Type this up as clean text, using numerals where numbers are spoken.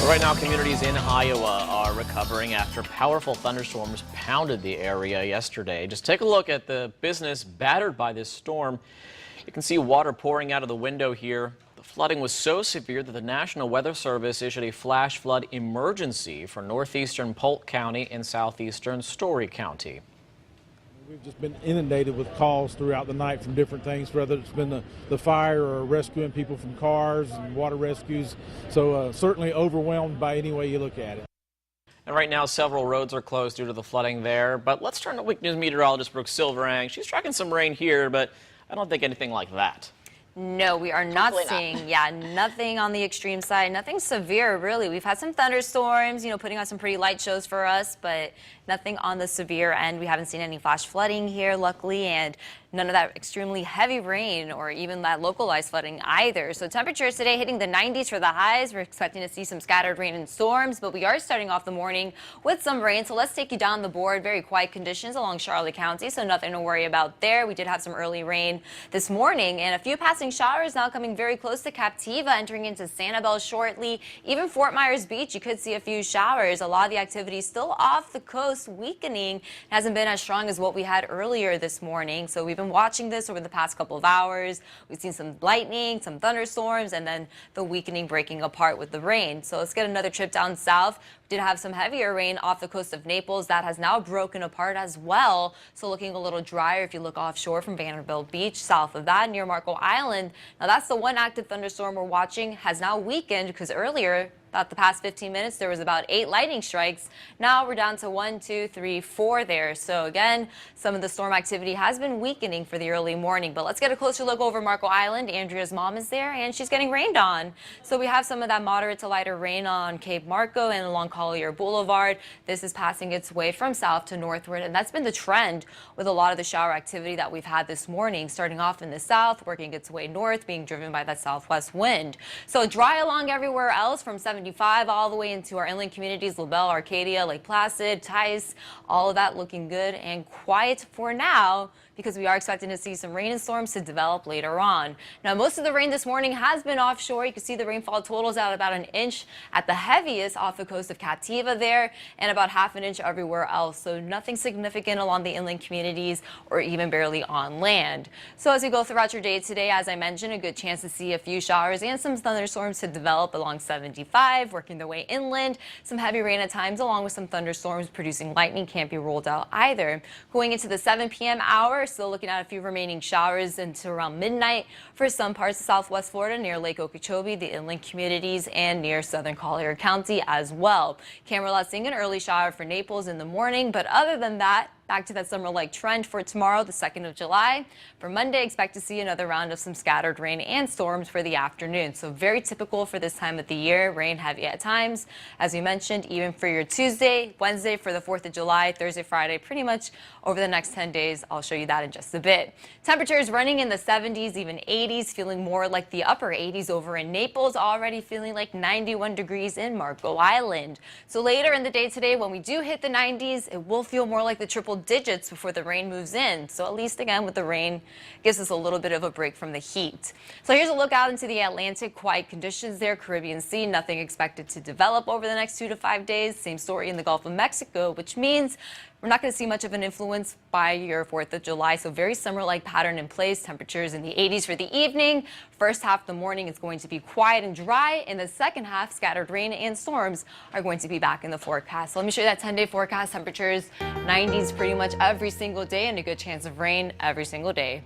Right now, communities in Iowa are recovering after powerful thunderstorms pounded the area yesterday. Just take a look at the business battered by this storm. You can see water pouring out of the window here. The flooding was so severe that the National Weather Service issued a flash flood emergency for northeastern Polk County and southeastern Story County. We've just been inundated with calls throughout the night from different things, whether it's been the fire or rescuing people from cars and water rescues. So certainly overwhelmed by any way you look at it. And right now, several roads are closed due to the flooding there. But let's turn to Week News meteorologist Brooke Silverang. She's tracking some rain here, but I don't think anything like that. No, we are not seeing, nothing on the extreme side, nothing severe, really. We've had some thunderstorms, putting on some pretty light shows for us, but nothing on the severe end. We haven't seen any flash flooding here, luckily, and none of that extremely heavy rain or even that localized flooding either. So temperatures today hitting the 90s for the highs. We're expecting to see some scattered rain and storms, but we are starting off the morning with some rain. So let's take you down the board. Very quiet conditions along Charlotte County, so nothing to worry about there. We did have some early rain this morning and a few passing showers now coming very close to Captiva, entering into Sanibel shortly. Even Fort Myers Beach, you could see a few showers. A lot of the activity still off the coast, weakening. It hasn't been as strong as what we had earlier this morning. So we've been watching this over the past couple of hours. We've seen some lightning, some thunderstorms, and then the weakening breaking apart with the rain. So let's get another trip down south. We did have some heavier rain off the coast of Naples. That has now broken apart as well. So looking a little drier if you look offshore from Vanderbilt Beach. South of that, near Marco Island. Now that's the one active thunderstorm we're watching. Has now weakened because earlier, about the past 15 minutes, there was about 8 lightning strikes. Now we're down to 1, 2, 3, 4 there. So again, some of the storm activity has been weakening for the early morning. But let's get a closer look over Marco Island. Andrea's mom is there, and she's getting rained on. So we have some of that moderate to lighter rain on Cape Marco and along Collier Boulevard. This is passing its way from south to northward, and that's been the trend with a lot of the shower activity that we've had this morning, starting off in the south, working its way north, being driven by that southwest wind. So dry along everywhere else from 75 all the way into our inland communities, LaBelle, Arcadia, Lake Placid, Tice, all of that looking good and quiet for now, because we are expecting to see some rain and storms to develop later on. Now, most of the rain this morning has been offshore. You can see the rainfall totals out about an inch at the heaviest off the coast of Captiva there, and about half an inch everywhere else. So nothing significant along the inland communities or even barely on land. So as we go throughout your day today, as I mentioned, a good chance to see a few showers and some thunderstorms to develop along 75, working their way inland. Some heavy rain at times along with some thunderstorms producing lightning can't be ruled out either. Going into the 7 p.m. hour, still looking at a few remaining showers into around midnight for some parts of southwest Florida near Lake Okeechobee, the inland communities, and near southern Collier County as well. Camerota seeing an early shower for Naples in the morning, but other than that, back to that summer-like trend for tomorrow, the 2nd of July. For Monday, expect to see another round of some scattered rain and storms for the afternoon. So very typical for this time of the year, rain heavy at times. As we mentioned, even for your Tuesday, Wednesday for the 4th of July, Thursday, Friday, pretty much over the next 10 days. I'll show you that in just a bit. Temperatures running in the 70s, even 80s, feeling more like the upper 80s over in Naples, already feeling like 91 degrees in Marco Island. So later in the day today, when we do hit the 90s, it will feel more like the triple digits before the rain moves in. So at least again with the rain, gives us a little bit of a break from the heat. So here's a look out into the Atlantic. Quiet conditions there. Caribbean Sea, nothing expected to develop over the next 2 to 5 days. Same story in the Gulf of Mexico, which means we're not going to see much of an influence by your 4th of July. So very summer-like pattern in place. Temperatures in the 80s for the evening. First half of the morning is going to be quiet and dry. In the second half, scattered rain and storms are going to be back in the forecast. So let me show you that 10-day forecast. Temperatures 90s pretty much every single day and a good chance of rain every single day.